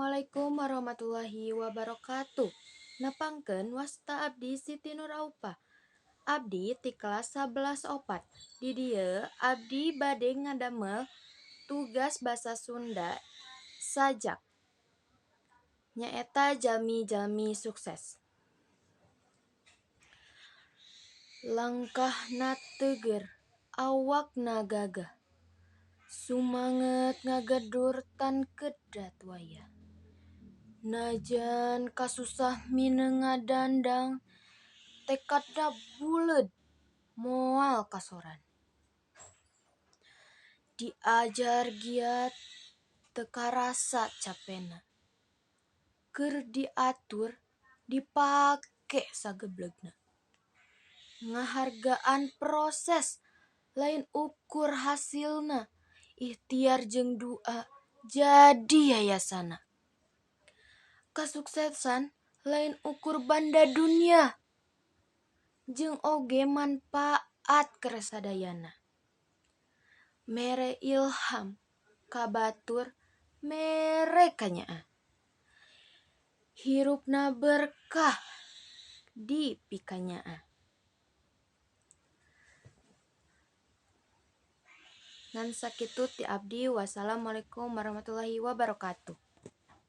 Assalamualaikum warahmatullahi wabarakatuh. Nepangkeun wasta abdi Siti Nuraupa. Abdi ti kelas 11 opat. Di dieu abdi bade ngadamel tugas basa Sunda sajak. Nyaeta jalmi-jalmi sukses. Langkahna teuger, awakna gagah. Sumanget ngagedur tan kedat wayah. Najan kasusah mineng ngadandang, tekadna buleud moal kasoran. Diajar giat teu karasa capena. Keur diatur dipake sageblegna. Ngahargaan proses lain ukur hasilna. Ikhtiar jeung doa jadi yayasana. Kasuksesan lain ukur banda dunia jeung oge manpaat keur sadayana. Mere ilham ka batur mere kanyaah. Hirupna berkah di pikanyaah. Ngan sakitu ti abdi. Wassalamualaikum warahmatullahi wabarakatuh.